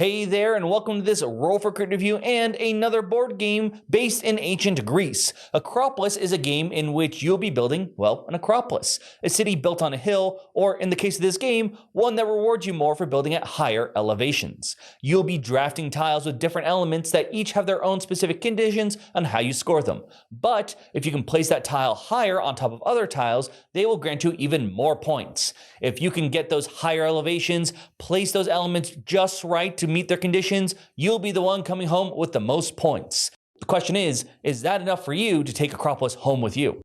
Hey there, and welcome to this Roll for Crit review and another board game based in ancient Greece. Akropolis is a game in which you'll be building, well, an acropolis, a city built on a hill, or in the case of this game, one that rewards you more for building at higher elevations. You'll be drafting tiles with different elements that each have their own specific conditions on how you score them. But if you can place that tile higher on top of other tiles, they will grant you even more points. If you can get those higher elevations, place those elements just right to meet their conditions, you'll be the one coming home with the most points. The question is that enough for you to take Akropolis home with you?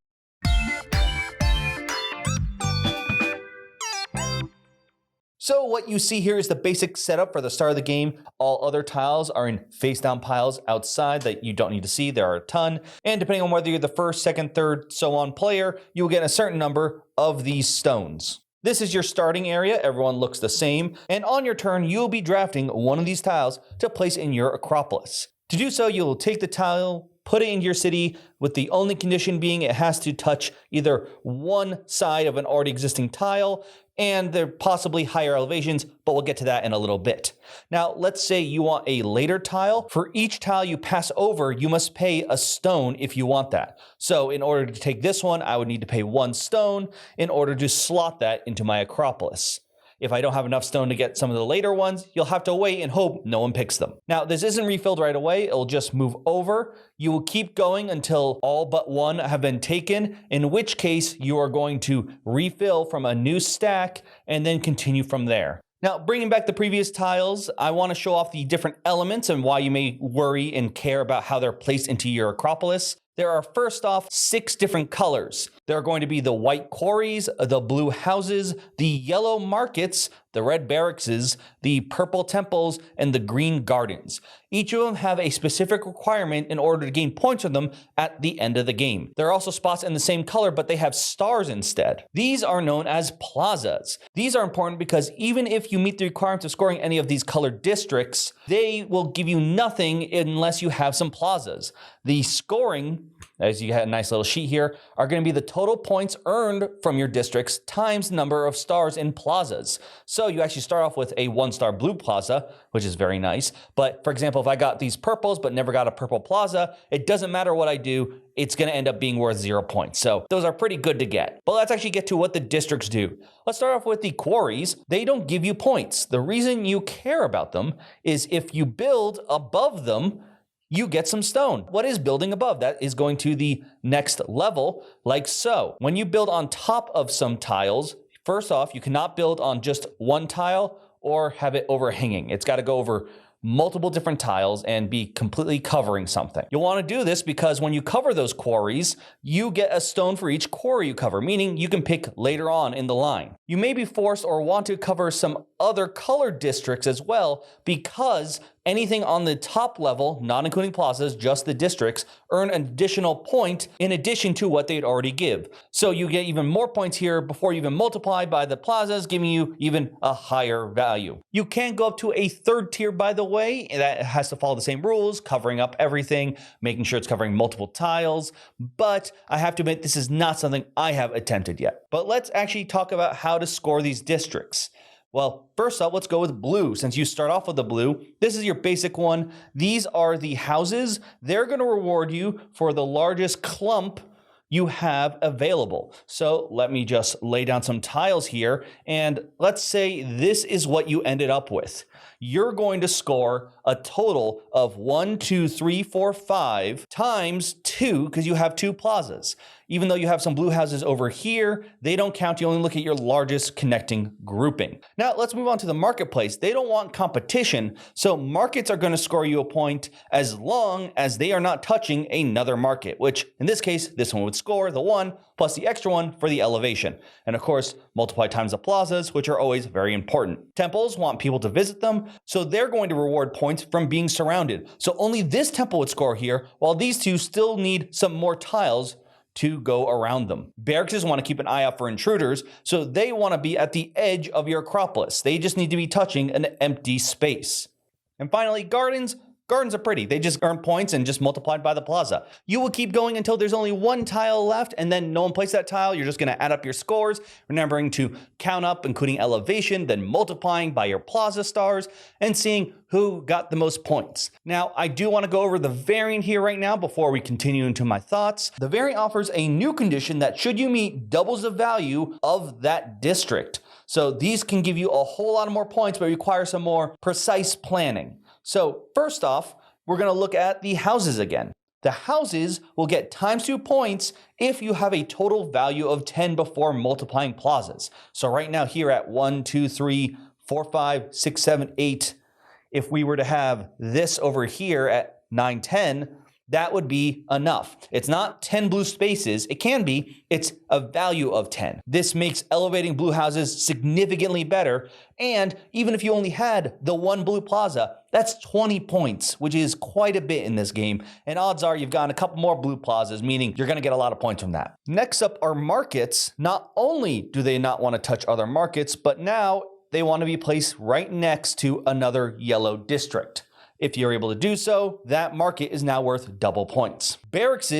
So what you see here is the basic setup for the start of the game. All other tiles are in face down piles outside that you don't need to see. There are a ton. And depending on whether you're the first, second, third, so on player, you'll get a certain number of these stones. This is your starting area. Everyone looks the same. And on your turn, you'll be drafting one of these tiles to place in your Acropolis. To do so, you'll take the tile, put it into your city, with the only condition being it has to touch either one side of an already existing tile, and they're possibly higher elevations, but we'll get to that in a little bit. Now, let's say you want a later tile. For each tile you pass over, you must pay a stone if you want that. So in order to take this one, I would need to pay 1 stone in order to slot that into my Acropolis. If I don't have enough stone to get some of the later ones, you'll have to wait and hope no one picks them. Now, this isn't refilled right away. It'll just move over. You will keep going until all but one have been taken, in which case you are going to refill from a new stack and then continue from there. Now, bringing back the previous tiles, I want to show off the different elements and why you may worry and care about how they're placed into your Acropolis. There are first off 6 different colors. There are going to be the white quarries, the blue houses, the yellow markets, the red barracks, the purple temples, and the green gardens. Each of them have a specific requirement in order to gain points from them at the end of the game. There are also spots in the same color, but they have stars instead. These are known as plazas. These are important because even if you meet the requirements of scoring any of these colored districts, they will give you nothing unless you have some plazas. The scoring, as you had a nice little sheet here, are going to be the total points earned from your districts times the number of stars in plazas. So you actually start off with a 1-star blue plaza, which is very nice. But for example, if I got these purples but never got a purple plaza, it doesn't matter what I do, it's going to end up being worth 0 points. So those are pretty good to get. But let's actually get to what the districts do. Let's start off with the quarries. They don't give you points. The reason you care about them is if you build above them, you get some stone. What is building above? That is going to the next level, like so. When you build on top of some tiles, first off, you cannot build on just one tile or have it overhanging. It's got to go over multiple different tiles and be completely covering something. You'll want to do this because when you cover those quarries, you get a stone for each quarry you cover, meaning you can pick later on in the line. You may be forced or want to cover some other colored districts as well because anything on the top level, not including plazas, just the districts, earn an additional point in addition to what they'd already give. So you get even more points here before you even multiply by the plazas, giving you even a higher value. You can go up to a 3rd tier, by the way, that has to follow the same rules, covering up everything, making sure it's covering multiple tiles. But I have to admit, this is not something I have attempted yet. But let's actually talk about how to score these districts. Well, first up, let's go with blue. Since you start off with the blue, this is your basic one. These are the houses. They're going to reward you for the largest clump you have available. So let me just lay down some tiles here. And let's say this is what you ended up with. You're going to score a total of 1, 2, 3, 4, 5 times 2 because you have 2 plazas. Even though you have some blue houses over here, they don't count. You only look at your largest connecting grouping. Now let's move on to the marketplace. They don't want competition, so markets are going to score you a point as long as they are not touching another market, which in this case, this one would score the 1 plus the extra 1 for the elevation. And of course, multiply times the plazas, which are always very important. Temples want people to visit them, so they're going to reward points from being surrounded. So only this temple would score here, while these two still need some more tiles to go around them. Barracks want to keep an eye out for intruders, so they want to be at the edge of your Acropolis. They just need to be touching an empty space. And finally, gardens Gardens are pretty. They just earn points and just multiplied by the plaza. You will keep going until there's only one tile left, and then no one plays that tile. You're just going to add up your scores, remembering to count up, including elevation, then multiplying by your plaza stars, and seeing who got the most points. Now, I do want to go over the variant here right now before we continue into my thoughts. The variant offers a new condition that should you meet doubles the value of that district. So these can give you a whole lot more points, but require some more precise planning. So first off, we're going to look at the houses again. The houses will get ×2 points if you have a total value of 10 before multiplying plazas. So right now here at 1, 2, 3, 4, 5, 6, 7, 8, if we were to have this over here at 9, 10, that would be enough. It's not 10 blue spaces. It can be. It's a value of 10. This makes elevating blue houses significantly better. And even if you only had the one blue plaza, that's 20 points, which is quite a bit in this game. And odds are you've gotten a couple more blue plazas, meaning you're going to get a lot of points from that. Next up are markets. Not only do they not want to touch other markets, but now they want to be placed right next to another yellow district. If you're able to do so, that market is now worth double points. Barracks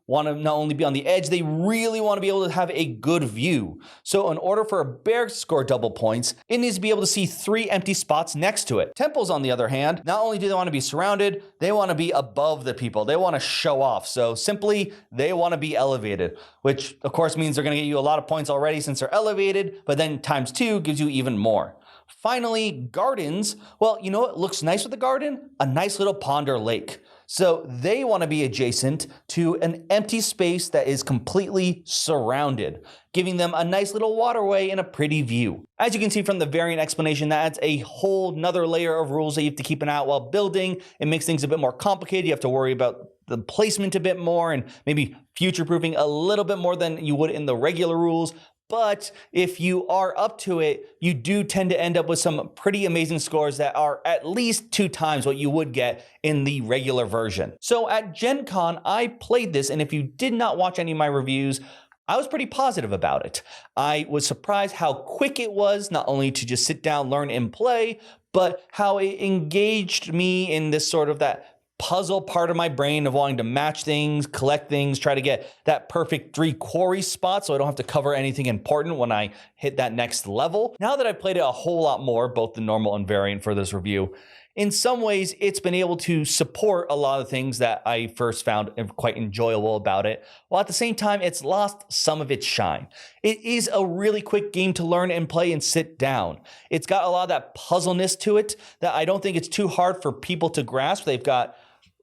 want to not only be on the edge, they really want to be able to have a good view. So in order for a barracks to score double points, it needs to be able to see 3 empty spots next to it. Temples, on the other hand, not only do they want to be surrounded, they want to be above the people. They want to show off. So simply, they want to be elevated, which of course means they're going to get you a lot of points already since they're elevated, but then ×2 gives you even more. Finally, gardens. Well, you know what looks nice with the garden? A nice little pond or lake. So they want to be adjacent to an empty space that is completely surrounded, giving them a nice little waterway and a pretty view. As you can see from the variant explanation, that adds a whole nother layer of rules that you have to keep an eye out while building. It makes things a bit more complicated. You have to worry about the placement a bit more and maybe future-proofing a little bit more than you would in the regular rules. But if you are up to it, you do tend to end up with some pretty amazing scores that are at least 2 times what you would get in the regular version. So at Gen Con, I played this, and if you did not watch any of my reviews, I was pretty positive about it. I was surprised how quick it was, not only to just sit down, learn, and play, but how it engaged me in this sort of that puzzle part of my brain of wanting to match things, collect things, try to get that perfect 3 quarry spot so I don't have to cover anything important when I hit that next level. Now that I've played it a whole lot more, both the normal and variant for this review, in some ways it's been able to support a lot of things that I first found quite enjoyable about it, while at the same time it's lost some of its shine. It is a really quick game to learn and play and sit down. It's got a lot of that puzzleness to it that I don't think it's too hard for people to grasp. They've got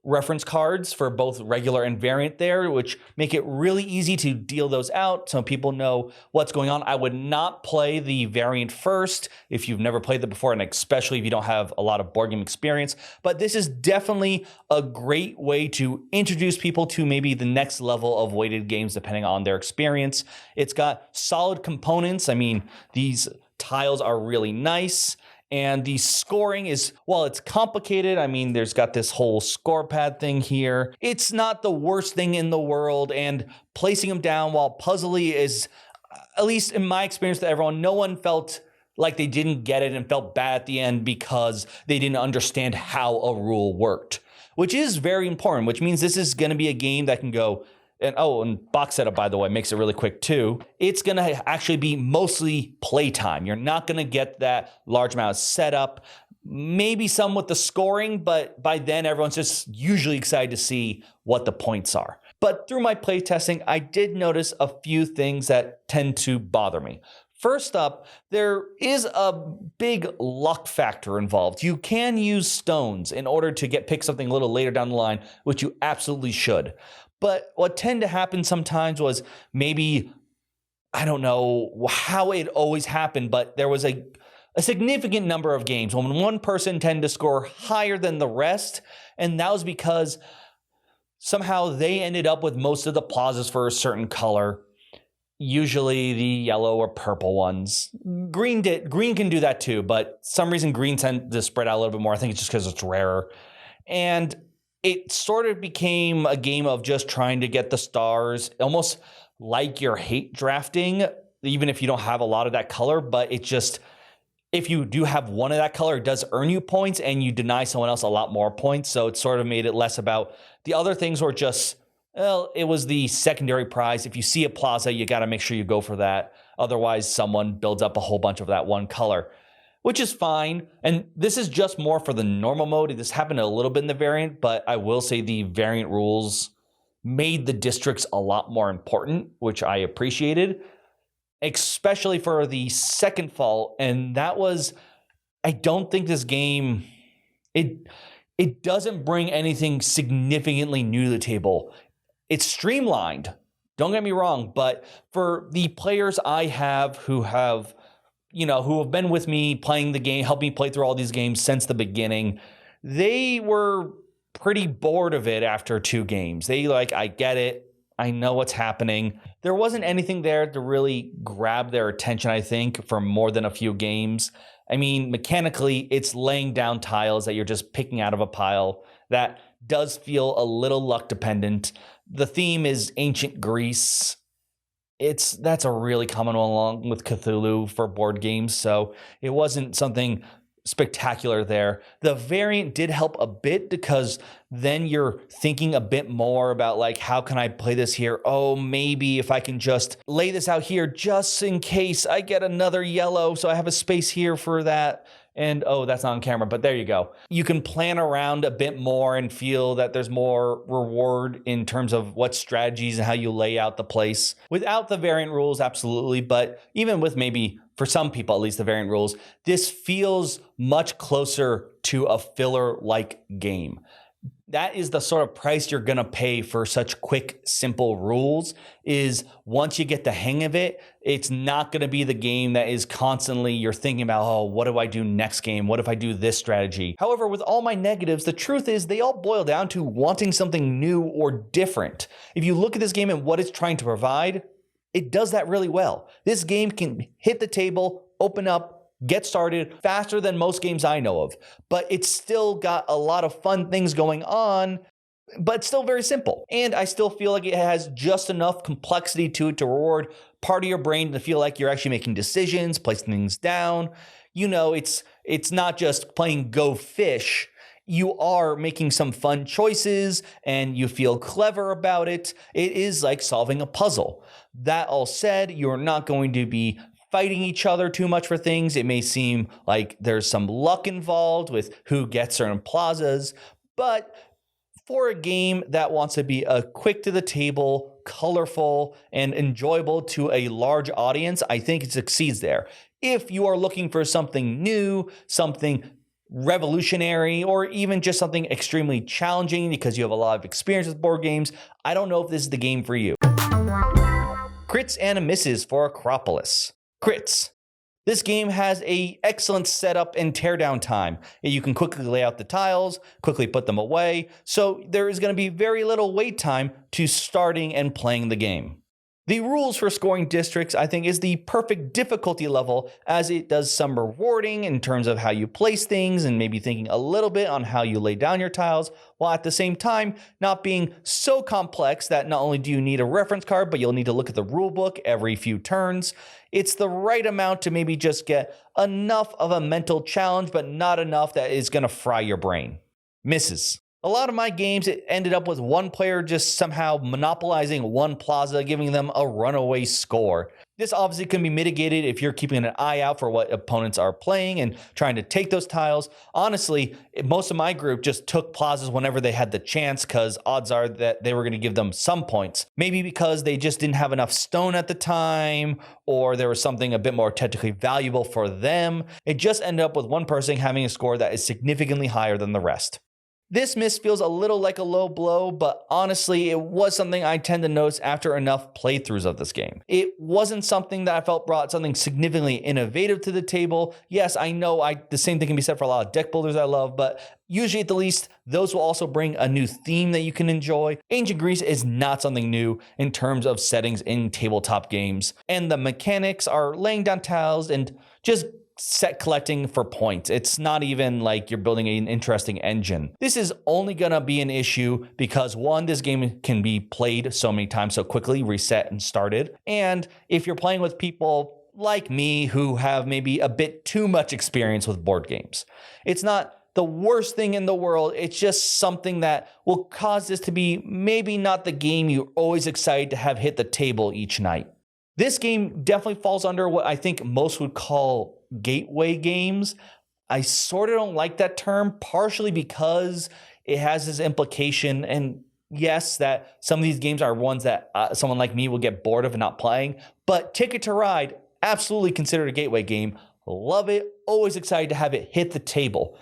reference cards for both regular and variant there, which make it really easy to deal those out so people know what's going on. I would not play the variant first if you've never played it before, and especially if you don't have a lot of board game experience. But this is definitely a great way to introduce people to maybe the next level of weighted games depending on their experience. It's got solid components. I mean, these tiles are really nice. And the scoring is, while it's complicated, I mean, there's got this whole score pad thing here. It's not the worst thing in the world, and placing them down while puzzly is, at least in my experience with everyone, no one felt like they didn't get it and felt bad at the end because they didn't understand how a rule worked, which is very important, which means this is going to be a game that can go. And box setup, by the way, makes it really quick too. It's going to actually be mostly playtime. You're not going to get that large amount of setup, maybe some with the scoring, but by then everyone's just usually excited to see what the points are. But through my playtesting, I did notice a few things that tend to bother me. First up, there is a big luck factor involved. You can use stones in order to pick something a little later down the line, which you absolutely should. But what tended to happen sometimes was maybe, I don't know how it always happened, but there was a significant number of games when one person tended to score higher than the rest, and that was because somehow they ended up with most of the plazas for a certain color, usually the yellow or purple ones. Green can do that too, but some reason green tend to spread out a little bit more. I think it's just because it's rarer. And it sort of became a game of just trying to get the stars, almost like your hate drafting, even if you don't have a lot of that color, but it just, If you do have one of that color, it does earn you points and you deny someone else a lot more points. So it sort of made it less about the other things were just, well, it was the secondary prize. If you see a plaza, you got to make sure you go for that. Otherwise, someone builds up a whole bunch of that one color, which is fine. And this is just more for the normal mode. This happened a little bit in the variant, but I will say the variant rules made the districts a lot more important, which I appreciated, especially for the second fault. And that was, I don't think this game, it doesn't bring anything significantly new to the table. It's streamlined, don't get me wrong, but for the players I have who have been with me playing the game, helped me play through all these games since the beginning, they were pretty bored of it after 2 games. They I get it. I know what's happening. There wasn't anything there to really grab their attention, I think, for more than a few games. I mean, mechanically, it's laying down tiles that you're just picking out of a pile. That does feel a little luck dependent. The theme is ancient Greece. That's a really common one along with Cthulhu for board games, so it wasn't something spectacular there. The variant did help a bit because then you're thinking a bit more about how can I play this here? Oh, maybe if I can just lay this out here just in case I get another yellow, so I have a space here for that. And oh, that's not on camera, but there you go. You can plan around a bit more and feel that there's more reward in terms of what strategies and how you lay out the place. Without the variant rules, absolutely, but even with maybe, for some people at least, the variant rules, this feels much closer to a filler-like game. That is the sort of price you're going to pay for such quick, simple rules, is once you get the hang of it, it's not going to be the game that is constantly you're thinking about, oh, what do I do next game? What if I do this strategy? However, with all my negatives, the truth is they all boil down to wanting something new or different. If you look at this game and what it's trying to provide, it does that really well. This game can hit the table, open up, get started faster than most games I know of, but it's still got a lot of fun things going on, but it's still very simple. And I still feel like it has just enough complexity to it to reward part of your brain to feel like you're actually making decisions, placing things down. It's not just playing Go Fish. You are making some fun choices and you feel clever about it. It is like solving a puzzle. That all said, you're not going to be fighting each other too much for things. It may seem like there's some luck involved with who gets certain plazas, but for a game that wants to be a quick to the table, colorful, and enjoyable to a large audience, I think it succeeds there. If you are looking for something new, something revolutionary, or even just something extremely challenging because you have a lot of experience with board games, I don't know if this is the game for you. Crits and misses for Akropolis. Crits. This game has an excellent setup and teardown time. You can quickly lay out the tiles, quickly put them away, so there is going to be very little wait time to starting and playing the game. The rules for scoring districts, I think, is the perfect difficulty level, as it does some rewarding in terms of how you place things and maybe thinking a little bit on how you lay down your tiles, while at the same time not being so complex that not only do you need a reference card, but you'll need to look at the rule book every few turns. It's the right amount to maybe just get enough of a mental challenge, but not enough that is going to fry your brain. Misses. A lot of my games, it ended up with one player just somehow monopolizing one plaza, giving them a runaway score. This obviously can be mitigated if you're keeping an eye out for what opponents are playing and trying to take those tiles. Honestly, most of my group just took plazas whenever they had the chance because odds are that they were going to give them some points. Maybe because they just didn't have enough stone at the time, or there was something a bit more technically valuable for them. It just ended up with one person having a score that is significantly higher than the rest. This miss feels a little like a low blow, but honestly, it was something I tend to notice after enough playthroughs of this game. It wasn't something that I felt brought something significantly innovative to the table. Yes, I know the same thing can be said for a lot of deck builders I love, but usually at the least, those will also bring a new theme that you can enjoy. Ancient Greece is not something new in terms of settings in tabletop games, and the mechanics are laying down tiles and just set collecting for points. It's not even like you're building an interesting engine. This is only going to be an issue because, one, this game can be played so many times so quickly, reset and started. And if you're playing with people like me who have maybe a bit too much experience with board games. It's not the worst thing in the world. It's just something that will cause this to be maybe not the game you're always excited to have hit the table each night. This game definitely falls under what I think most would call gateway games. I sort of don't like that term, partially because it has this implication, and yes, that some of these games are ones that someone like me will get bored of and not playing, but Ticket to Ride, absolutely considered a gateway game. Love it, always excited to have it hit the table.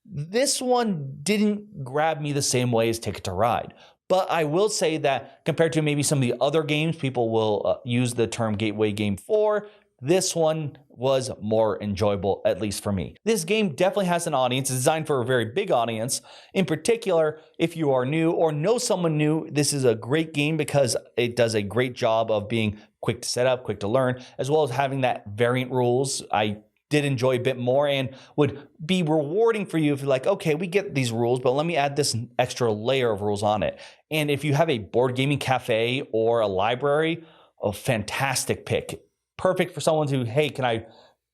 This one didn't grab me the same way as Ticket to Ride. But I will say that compared to maybe some of the other games people will use the term gateway game for, this one was more enjoyable, at least for me. This game definitely has an audience. It's designed for a very big audience. In particular, if you are new or know someone new, this is a great game because it does a great job of being quick to set up, quick to learn, as well as having that variant rules. I did enjoy a bit more and would be rewarding for you if you're like, okay, we get these rules, but let me add this extra layer of rules on it. And if you have a board gaming cafe or a library, a fantastic pick. Perfect for someone who, hey, can I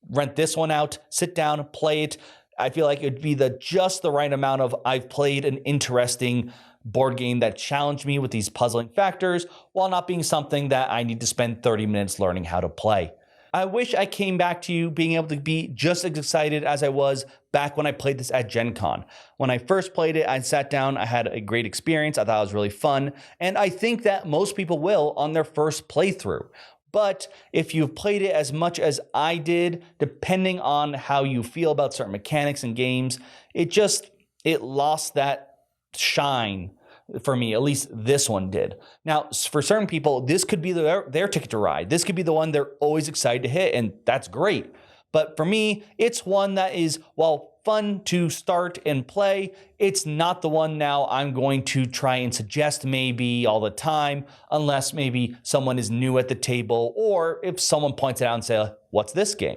rent this one out, sit down, play it? I feel like it'd be just the right amount of I've played an interesting board game that challenged me with these puzzling factors while not being something that I need to spend 30 minutes learning how to play. I wish I came back to you being able to be just as excited as I was back when I played this at Gen Con. When I first played it, I sat down, I had a great experience, I thought it was really fun, and I think that most people will on their first playthrough. But if you've played it as much as I did, depending on how you feel about certain mechanics and games, it lost that shine for me. At least this one did. Now, for certain people, this could be their Ticket to Ride. This could be the one they're always excited to hit, and that's great. But for me, it's one that is, while fun to start and play, it's not the one now I'm going to try and suggest maybe all the time, unless maybe someone is new at the table, or if someone points it out and say, what's this game?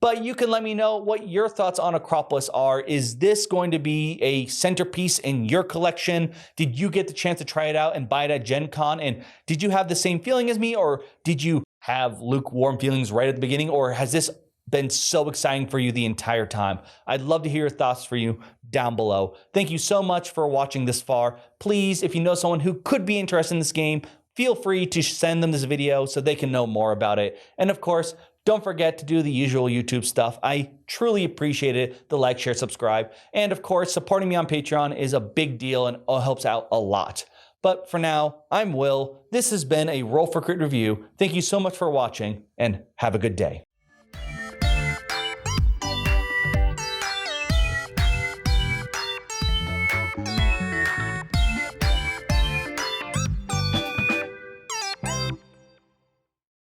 But you can let me know what your thoughts on Akropolis are. Is this going to be a centerpiece in your collection? Did you get the chance to try it out and buy it at Gen Con? And did you have the same feeling as me, or did you have lukewarm feelings right at the beginning, or has this been so exciting for you the entire time? I'd love to hear your thoughts for you down below. Thank you so much for watching this far. Please, if you know someone who could be interested in this game, feel free to send them this video so they can know more about it. And of course, don't forget to do the usual YouTube stuff. I truly appreciate it. The like, share, subscribe. And of course, supporting me on Patreon is a big deal and helps out a lot. But for now, I'm Will. This has been a Roll for Crit review. Thank you so much for watching and have a good day.